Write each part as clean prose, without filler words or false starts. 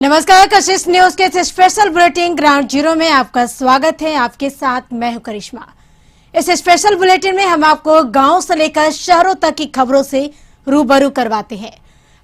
नमस्कार, कशिश न्यूज के इस स्पेशल बुलेटिन ग्राउंड जीरो में आपका स्वागत है। आपके साथ मैं हूं करिश्मा। इस स्पेशल बुलेटिन में हम आपको गांव से लेकर शहरों तक की खबरों से रूबरू करवाते हैं।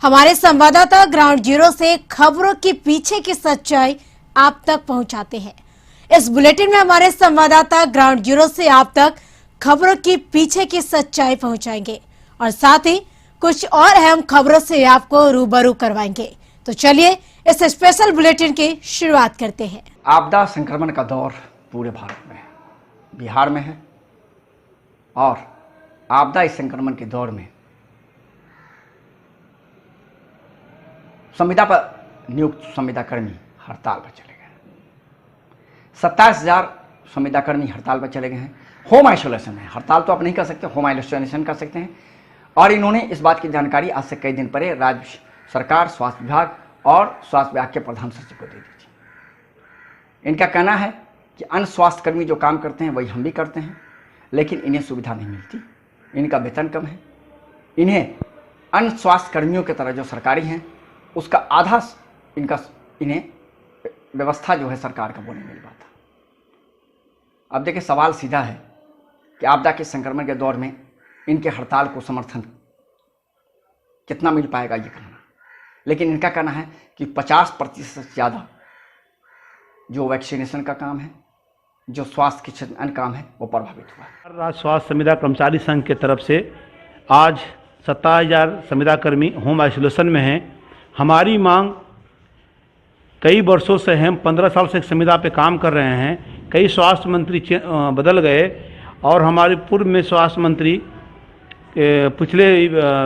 हमारे संवाददाता ग्राउंड जीरो से खबरों के पीछे की सच्चाई आप तक पहुंचाते हैं। इस बुलेटिन में हमारे संवाददाता ग्राउंड जीरो से आप तक खबरों के पीछे की सच्चाई पहुंचाएंगे और साथ ही कुछ और अहम खबरों से आपको रूबरू करवाएंगे। तो चलिए इस स्पेशल बुलेटिन की शुरुआत करते हैं। आपदा संक्रमण का दौर पूरे भारत में है, बिहार में है और आपदा इस संक्रमण के दौर में संविदा पर नियुक्त संविदाकर्मी हड़ताल पर चले गए। 27,000 संविदाकर्मी हड़ताल पर चले गए हैं। होम आइसोलेशन में, हड़ताल तो आप नहीं कर सकते, होम आइसोलेशन कर सकते हैं। और इन्होंने इस बात की जानकारी आज से कई दिन पहले राज्य सरकार, स्वास्थ्य विभाग और स्वास्थ्य विभाग के प्रधान सचिव को दे दीजिए। इनका कहना है कि अन्य स्वास्थ्यकर्मी जो काम करते हैं वही हम भी करते हैं, लेकिन इन्हें सुविधा नहीं मिलती, इनका वेतन कम है। इन्हें अन्य स्वास्थ्यकर्मियों की तरह जो सरकारी हैं उसका आधा इन्हें व्यवस्था जो है सरकार का वो नहीं मिल पाता। अब देखिए, सवाल सीधा है कि आपदा के संक्रमण के दौर में इनके हड़ताल को समर्थन कितना मिल पाएगा ये कहना, लेकिन इनका कहना है कि 50% से ज़्यादा जो वैक्सीनेशन का काम है, जो स्वास्थ्य के क्षेत्र अन्य काम है, वो प्रभावित हुआ। राज्य स्वास्थ्य संविदा कर्मचारी संघ के तरफ से आज 27,000 संविदाकर्मी होम आइसोलेशन में हैं। हमारी मांग कई वर्षों से है, हम 15 साल से संविदा पे काम कर रहे हैं। कई स्वास्थ्य मंत्री बदल गए और हमारे पूर्व में स्वास्थ्य मंत्री पिछले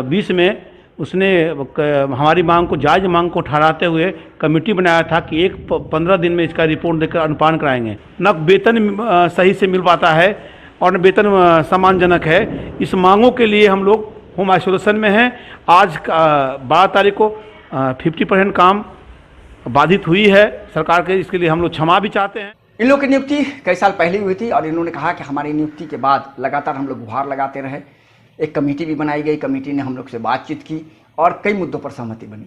20 में उसने हमारी मांग को, जायज़ मांग को ठहराते हुए कमेटी बनाया था कि 15 दिन में इसका रिपोर्ट देकर अनुपालन कराएंगे। न वेतन सही से मिल पाता है और न वेतन सम्मानजनक है। इस मांगों के लिए हम लोग होम आइसोलेशन में हैं। आज 12 तारीख को 50% काम बाधित हुई है सरकार के, इसके लिए हम लोग क्षमा भी चाहते हैं। इन लोगों की नियुक्ति कई साल पहले हुई थी और इन्होंने कहा कि हमारी नियुक्ति के बाद लगातार हम लोग गुहार लगाते रहे। एक कमेटी भी बनाई गई, कमेटी ने हम लोग से बातचीत की और कई मुद्दों पर सहमति बनी।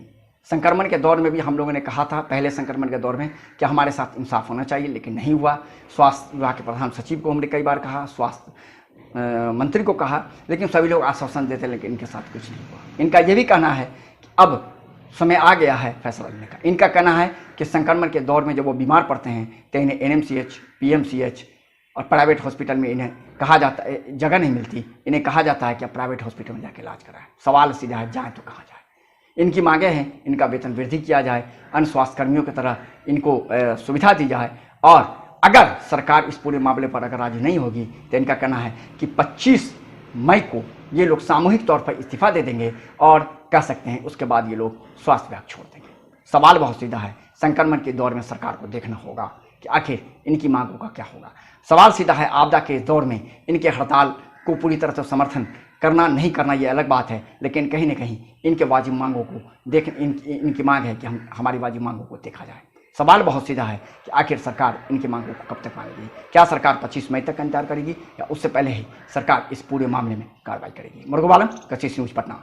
संक्रमण के दौर में भी हम लोगों ने कहा था, पहले संक्रमण के दौर में, कि हमारे साथ इंसाफ होना चाहिए, लेकिन नहीं हुआ। स्वास्थ्य विभाग के प्रधान सचिव को हमने कई बार कहा, स्वास्थ्य मंत्री को कहा, लेकिन सभी लोग आश्वासन देते, लेकिन इनके साथ कुछ नहीं हुआ। इनका ये भी कहना है कि अब समय आ गया है फैसला लेने का। इनका कहना है कि संक्रमण के दौर में जब वो बीमार पड़ते हैं तो इन्हें NMCH, PMCH और प्राइवेट हॉस्पिटल में इन्हें कहा जाता है, जगह नहीं मिलती, इन्हें कहा जाता है कि आप प्राइवेट हॉस्पिटल में जाके इलाज कराएं। सवाल सीधा है, जाएँ तो कहाँ जाए। इनकी मांगें हैं, इनका वेतन वृद्धि किया जाए, अन्य स्वास्थ्यकर्मियों की तरह इनको सुविधा दी जाए, और अगर सरकार इस पूरे मामले पर अगर राजी नहीं होगी तो इनका कहना है कि 25 मई को ये लोग सामूहिक तौर पर इस्तीफा दे देंगे और कह सकते हैं उसके बाद ये लोग स्वास्थ्य विभाग छोड़ देंगे। सवाल बहुत सीधा है, संक्रमण के दौर में सरकार को देखना होगा कि आखिर इनकी मांगों का क्या होगा। सवाल सीधा है, आपदा के दौर में इनके हड़ताल को पूरी तरह से समर्थन करना नहीं करना ये अलग बात है, लेकिन कहीं ना कहीं इनके वाजिब मांगों को इनकी मांग है कि हमारी वाजिब मांगों को देखा जाए। सवाल बहुत सीधा है कि आखिर सरकार इनकी मांगों को कब तक मानेगी। क्या सरकार 25 मई तक इंतजार करेगी या उससे पहले ही सरकार इस पूरे मामले में कार्रवाई करेगी। मुर्गोबालम, कशिश न्यूज, पटना।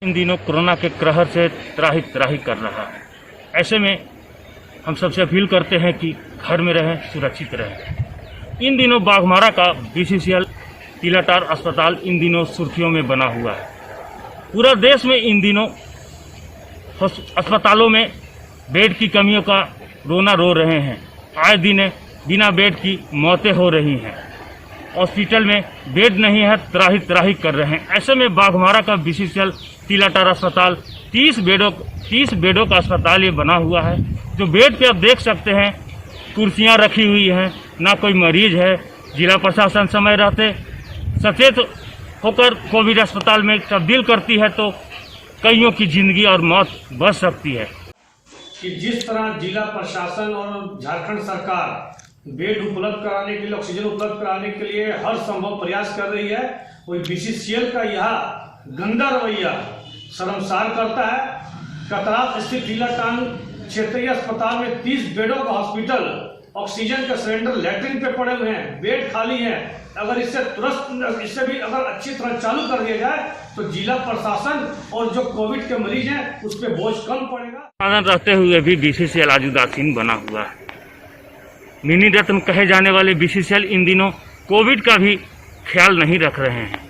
इन दिनों कोरोना के कहर से त्राही त्राही कर रहा है। ऐसे में हम सबसे अपील करते हैं कि घर में रहें, सुरक्षित रहें। इन दिनों बाघमारा का BCCL तिलाटार अस्पताल इन दिनों सुर्खियों में बना हुआ है। पूरा देश में इन दिनों अस्पतालों में बेड की कमियों का रोना रो रहे हैं। आए दिन बिना बेड की मौतें हो रही हैं। हॉस्पिटल में बेड नहीं है, त्राही त्राही कर रहे हैं। ऐसे में बाघमारा का BCCL तिलाटार अस्पताल 30 बेडों का अस्पताल ये बना हुआ है। जो बेड पे आप देख सकते हैं, कुर्सियां रखी हुई हैं, ना कोई मरीज है। जिला प्रशासन समय रहते सचेत होकर कोविड अस्पताल में तब्दील करती है तो कईयों की जिंदगी और मौत बच सकती है। कि जिस तरह जिला प्रशासन और झारखंड सरकार बेड उपलब्ध कराने के लिए, ऑक्सीजन उपलब्ध कराने के लिए हर संभव प्रयास कर रही है, वही BCCL का यह गंदा रवैया शर्मसार करता है। कतरात स्थित तिलाटान क्षेत्रीय अस्पताल में 30 बेडों का हॉस्पिटल, ऑक्सीजन के सिलेंडर लैट्रिन पे पड़े हुए हैं, बेड खाली है। अगर इससे भी अगर अच्छी तरह चालू कर दिया जाए तो जिला प्रशासन और जो कोविड के मरीज हैं उस पर बोझ कम पड़ेगा। रहते हुए भी बीसीसीएल आज उदासीन बना हुआ है। मिनी रत्न कहे जाने वाले बीसीसीएल इन दिनों कोविड का भी ख्याल नहीं रख रहे हैं।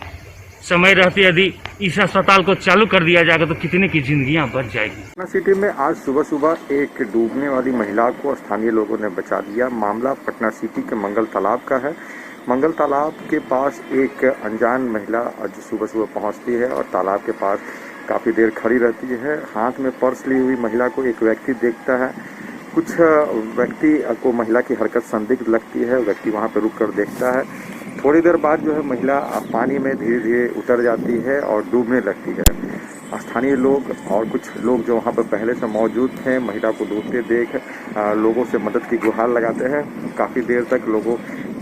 समय रहते यदि इस अस्पताल को चालू कर दिया जाएगा तो कितने की जिंदगियां बच जाएगी। पटना सिटी में आज सुबह सुबह एक डूबने वाली महिला को स्थानीय लोगों ने बचा लिया। मामला पटना सिटी के मंगल तालाब का है। मंगल तालाब के पास एक अनजान महिला आज सुबह सुबह पहुंचती है और तालाब के पास काफ़ी देर खड़ी रहती है। हाथ में पर्स ली हुई महिला को एक व्यक्ति देखता है। कुछ व्यक्ति को महिला की हरकत संदिग्ध लगती है। व्यक्ति वहां पर रुक कर देखता है। थोड़ी देर बाद जो है महिला पानी में धीरे धीरे उतर जाती है और डूबने लगती है। स्थानीय लोग और कुछ लोग जो वहां पर पहले से मौजूद थे महिला को डूबते देख लोगों से मदद की गुहार लगाते हैं। काफ़ी देर तक लोगों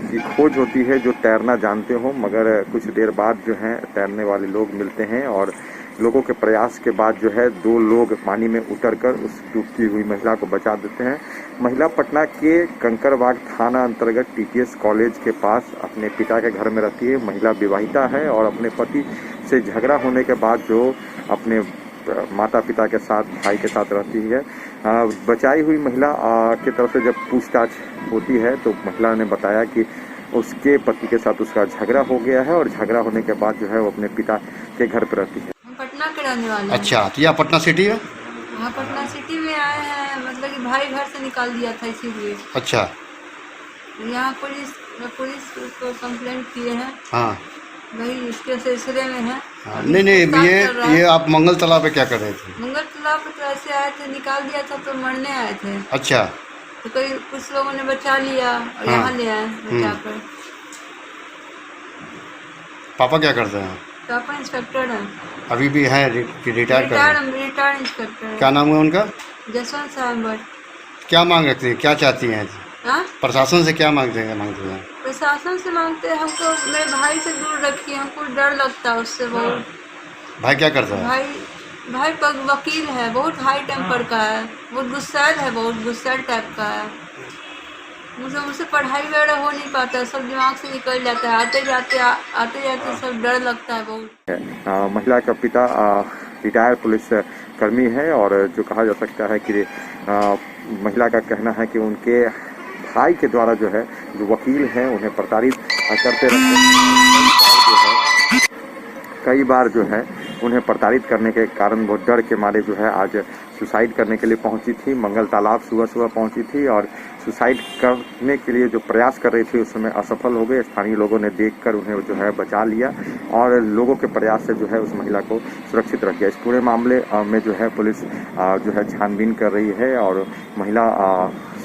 की खोज होती है जो तैरना जानते हो, मगर कुछ देर बाद जो है तैरने वाले लोग मिलते हैं और लोगों के प्रयास के बाद जो है 2 लोग पानी में उतरकर उस डूबती हुई महिला को बचा देते हैं। महिला पटना के कंकड़बाग थाना अंतर्गत टीटीएस कॉलेज के पास अपने पिता के घर में रहती है। महिला विवाहिता है और अपने पति से झगड़ा होने के बाद जो अपने माता पिता के साथ भाई के साथ रहती है। बचाई हुई महिला की तरफ से जब पूछताछ होती है तो महिला ने बताया कि उसके पति के साथ उसका झगड़ा हो गया है और झगड़ा होने के बाद जो है वो अपने पिता के घर पर रहती है। पटना के रहने वाले हैं। अच्छा, तो यह पटना सिटी है? हाँ, पटना सिटी में आए हैं, मतलब कि भाई घर से निकाल दिया था इसीलिए। अच्छा, यहाँ पुलिस को कंप्लेंट किए हैं। हाँ, वही इसके सिलसिले में है। हाँ। नहीं ये आप मंगल तालाब पे क्या कर रहे थे? मंगल तालाब पे तो ऐसे आए थे, निकाल दिया था तो मरने आए थे। अच्छा, तो कई कुछ लोगों ने बचा लिया और हाँ। यहाँ ले आए बचा कर। पापा क्या करते हैं? पापा इंस्पेक्टर है। अभी भी हैं कि रिटायर कर रहे हैं? रिटायर्ड इंस्पेक्टर है। क्या नाम है उनका? जसवंत साहब। क्या मांग रखते हैं, क्या चाहती हैं? हाँ? प्रशासन से क्या मांगते हैं? प्रशासन से मांगते हैं हमको मेरे भाई से दूर रखिए, हमको डर लगता है उससे बहुत। भाई क्या करता है? भाई वकील है, बहुत हाई टेम्पर का है, बहुत गुस्सैल है, बहुत गुस्सैल टाइप का है। मुझसे पढ़ाई वगैरह हो नहीं पाता है, सब दिमाग से निकल जाता है। आते जाते सब डर लगता है बहुत। महिला का पिता रिटायर्ड पुलिस कर्मी है और जो कहा जा सकता है कि महिला का कहना है कि उनके भाई के द्वारा जो है जो वकील हैं उन्हें प्रताड़ित करते रहते हैं। कई बार जो है उन्हें प्रताड़ित करने के कारण वो डर के मारे जो है आज सुसाइड करने के लिए पहुंची थी। मंगल तालाब सुबह सुबह पहुंची थी और सुसाइड करने के लिए जो प्रयास कर रही थी उस समय असफल हो गए। स्थानीय लोगों ने देखकर उन्हें जो है बचा लिया और लोगों के प्रयास से जो है उस महिला को सुरक्षित रख दिया। इस पूरे मामले में जो है पुलिस जो है छानबीन कर रही है और महिला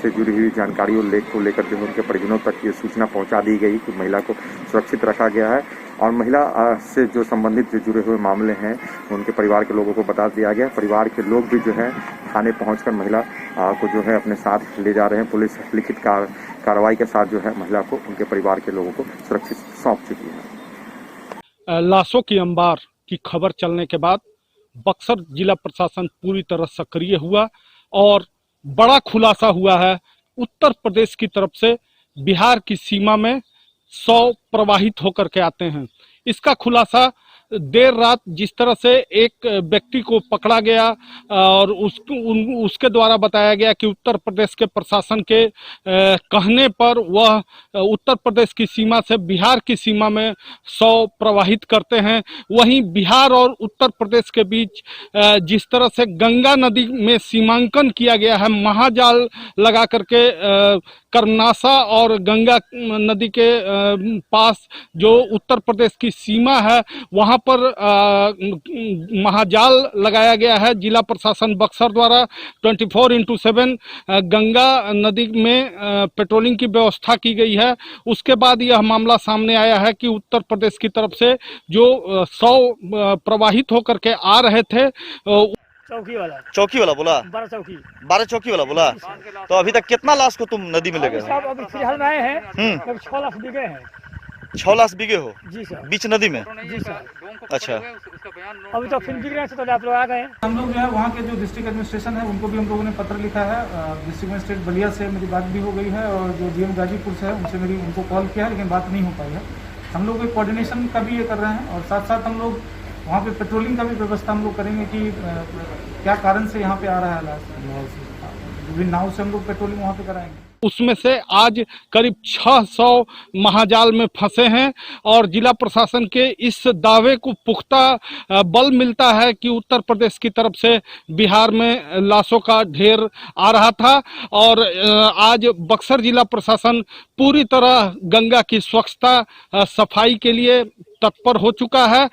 से जुड़ी हुई जानकारियों को लेकर जो उनके परिजनों तक ये सूचना पहुंचा दी गई कि महिला को सुरक्षित रखा गया है और महिला से जो संबंधित जो जुड़े हुए मामले हैं उनके परिवार के लोगों को बता दिया गया। परिवार के लोग भी जो है थाने पहुंचकर महिला को जो है अपने साथ ले जा रहे हैं। पुलिस लिखित कार्रवाई के साथ जो है महिला को उनके परिवार के लोगों को सुरक्षित सौंप चुकी है। लाशों की अंबार की खबर चलने के बाद बक्सर जिला प्रशासन पूरी तरह सक्रिय हुआ और बड़ा खुलासा हुआ है। उत्तर प्रदेश की तरफ से बिहार की सीमा में 100 प्रवाहित होकर के आते हैं। इसका खुलासा देर रात जिस तरह से एक व्यक्ति को पकड़ा गया और उसके द्वारा बताया गया कि उत्तर प्रदेश के प्रशासन के कहने पर वह उत्तर प्रदेश की सीमा से बिहार की सीमा में 100 प्रवाहित करते हैं। वहीं बिहार और उत्तर प्रदेश के बीच जिस तरह से गंगा नदी में सीमांकन किया गया है, महाजाल लगा करके कर्मनासा और गंगा नदी के पास जो उत्तर प्रदेश की सीमा है वहां पर महाजाल लगाया गया है। जिला प्रशासन बक्सर द्वारा 24/7 गंगा नदी में पेट्रोलिंग की व्यवस्था की गई है। उसके बाद यह मामला सामने आया है कि उत्तर प्रदेश की तरफ से जो 100 प्रवाहित होकर के आ रहे थे। चौकी वाला बोला? 12 चौकी वाला बोला। तो अभी तक कितना लाश को तुम नदी में ले गए? अभी फिलहाल में आए हैं 6 लाख बिगे हैं। 6 लाख बिगे हो? जी सर। बीच नदी में? जी सर। अच्छा, अभी तो फिर बिग रहे थे तो आप लोग आ गए। हम लोग जो है वहाँ के जो डिस्ट्रिक्ट एडमिनिस्ट्रेशन है उनको भी हम लोगों ने पत्र लिखा है। डिस्ट्रिक्ट मजिस्ट्रेट बलिया से मेरी बात भी हो गई है और जो डीएम गाजीपुर से है उनसे उनको कॉल किया है लेकिन बात नहीं हो पाई है। हम लोग एक कोऑर्डिनेशन का भी ये कर रहे हैं और साथ साथ हम लोग वहाँ पे पेट्रोलिंग का भी व्यवस्था हम लोग करेंगे कि क्या कारण से यहाँ पे आ रहा है लाश, विभिन्न नाव से हम लोग पेट्रोलिंग वहाँ पे कराएंगे। उसमें से आज करीब 600 महाजाल में फंसे हैं और जिला प्रशासन के इस दावे को पुख्ता बल मिलता है कि उत्तर प्रदेश की तरफ से बिहार में लाशों का ढेर आ रहा था और आज बक्सर जिला प्रशासन पूरी तरह गंगा की स्वच्छता सफाई के लिए तत्पर हो चुका है।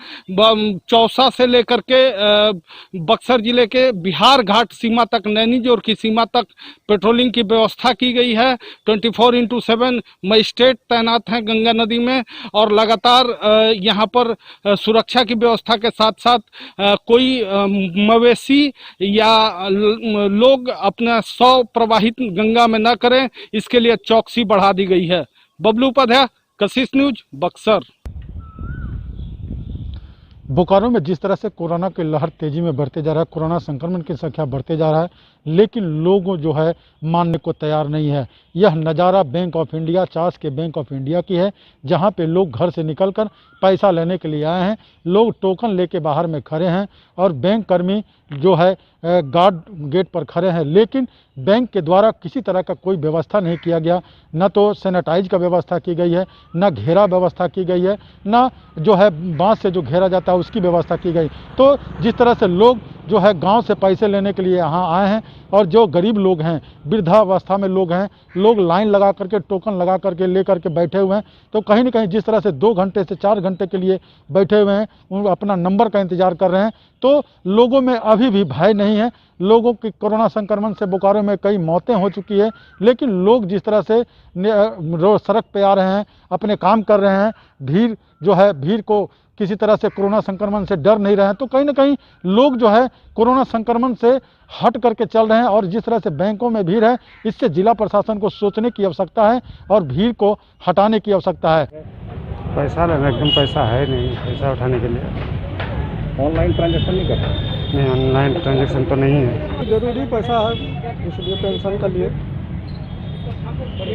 चौसा से लेकर के बक्सर जिले के बिहार घाट सीमा तक, नैनीजोर की सीमा तक पेट्रोलिंग की व्यवस्था की गई है। 24/7 मजिस्ट्रेट तैनात हैं गंगा नदी में और लगातार यहाँ पर सुरक्षा की व्यवस्था के साथ साथ कोई मवेशी या लोग अपना शव प्रवाहित गंगा में न करें, इसके लिए चौकसी बढ़ा दी गई है। बबलू उपाध्याय, कशिश न्यूज, बक्सर। बोकारो में जिस तरह से कोरोना की लहर तेजी में बढ़ते जा रहा है, कोरोना संक्रमण की संख्या बढ़ते जा रहा है, लेकिन लोग जो है मानने को तैयार नहीं है। यह नज़ारा बैंक ऑफ इंडिया, चास के बैंक ऑफ इंडिया की है, जहां पे लोग घर से निकलकर पैसा लेने के लिए आए हैं। लोग टोकन लेके बाहर में खड़े हैं और बैंक कर्मी जो है गार्ड गेट पर खड़े हैं, लेकिन बैंक के द्वारा किसी तरह का कोई व्यवस्था नहीं किया गया। न तो सैनिटाइज का व्यवस्था की गई है, न घेरा व्यवस्था की गई है, न जो है बांस से जो घेरा जाता है उसकी व्यवस्था की गई। तो जिस तरह से लोग जो है गांव से पैसे लेने के लिए यहाँ आए हैं और जो गरीब लोग हैं, वृद्धावस्था में लोग हैं, लोग लाइन लगा करके टोकन लगा करके ले करके बैठे हुए हैं। तो कहीं ना कहीं जिस तरह से 2 घंटे से 4 घंटे के लिए बैठे हुए हैं, उन अपना नंबर का इंतजार कर रहे हैं। तो लोगों में अभी भी भय नहीं है। लोगों की कोरोना संक्रमण से बोकारो में कई मौतें हो चुकी है, लेकिन लोग जिस तरह से रोज सड़क पे आ रहे हैं, अपने काम कर रहे हैं, भीड़ जो है, भीड़ को किसी तरह से कोरोना संक्रमण से डर नहीं रहे हैं। तो कहीं ना कहीं लोग जो है कोरोना संक्रमण से हट करके चल रहे हैं और जिस तरह से बैंकों में भीड़ है, इससे जिला प्रशासन को सोचने की आवश्यकता है और भीड़ को हटाने की आवश्यकता है। पैसा लेना, एकदम पैसा है नहीं पैसा उठाने के लिए। ऑनलाइन ट्रांजैक्शन नहीं करते? नहीं, ऑनलाइन ट्रांजैक्शन तो नहीं है। जरूरी पैसा है, इसलिए पेंशन के लिए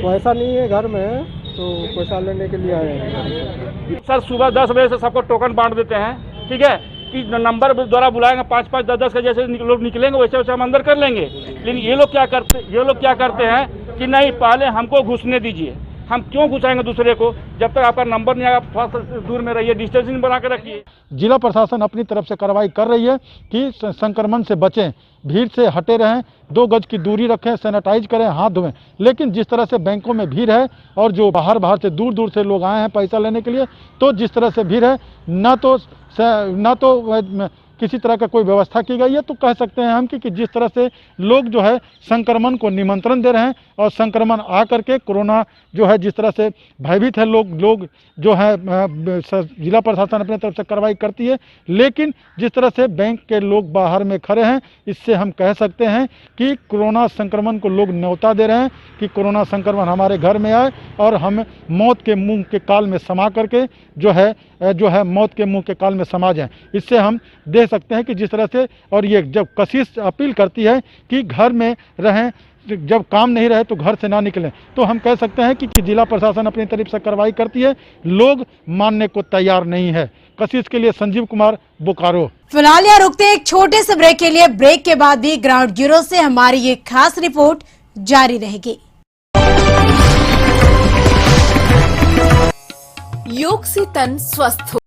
पैसा नहीं है घर में, तो पैसा लेने के लिए आए हैं। सर सुबह 10 बजे से सबको टोकन बांट देते हैं, ठीक है, कि नंबर द्वारा बुलाएंगे 5-5, 10-10 के जैसे लोग निकलेंगे वैसे वैसे हम अंदर कर लेंगे। लेकिन ये लोग क्या करते हैं कि नहीं, पहले हमको घुसने दीजिए। हम क्यों घुसाएंगे दूसरे को? जब तक आपका नंबर नहीं आएगा, थोड़ा दूर में रहिए, डिस्टेंसिंग बना के रखिए। जिला प्रशासन अपनी तरफ से कार्रवाई कर रही है कि संक्रमण से बचें, भीड़ से हटे रहें, 2 गज की दूरी रखें, सैनिटाइज करें, हाथ धोएं। लेकिन जिस तरह से बैंकों में भीड़ है और जो बाहर से दूर से लोग आए हैं पैसा लेने के लिए, तो जिस तरह से भीड़ है, न तो किसी तरह का कोई व्यवस्था की गई है। तो कह सकते हैं हम कि जिस तरह से लोग जो है संक्रमण को निमंत्रण दे रहे हैं और संक्रमण आ करके कोरोना जो है जिस तरह से भयभीत है लोग जो है, जिला प्रशासन अपने तरफ से कार्रवाई करती है, लेकिन जिस तरह से बैंक के लोग बाहर में खड़े हैं, इससे हम कह सकते हैं कि कोरोना संक्रमण को लोग न्योता दे रहे हैं कि कोरोना संक्रमण हमारे घर में आए और हम मौत के मुंह के काल में समा करके जो है मौत के मुंह के काल में समा जाएं। इससे हम देख सकते हैं कि जिस तरह से, और ये जब कशिश अपील करती है कि घर में रहें, जब काम नहीं रहे तो घर से ना निकलें, तो हम कह सकते हैं कि जिला प्रशासन अपनी तरफ से कार्रवाई करती है, लोग मानने को तैयार नहीं है। कशिश के लिए संजीव कुमार, बोकारो। फिलहाल यहाँ रुकते हैं एक छोटे से ब्रेक के लिए। ब्रेक के बाद भी ग्राउंड जीरो से हमारी ये खास रिपोर्ट जारी रहेगी। योग से तन स्वस्थ हो।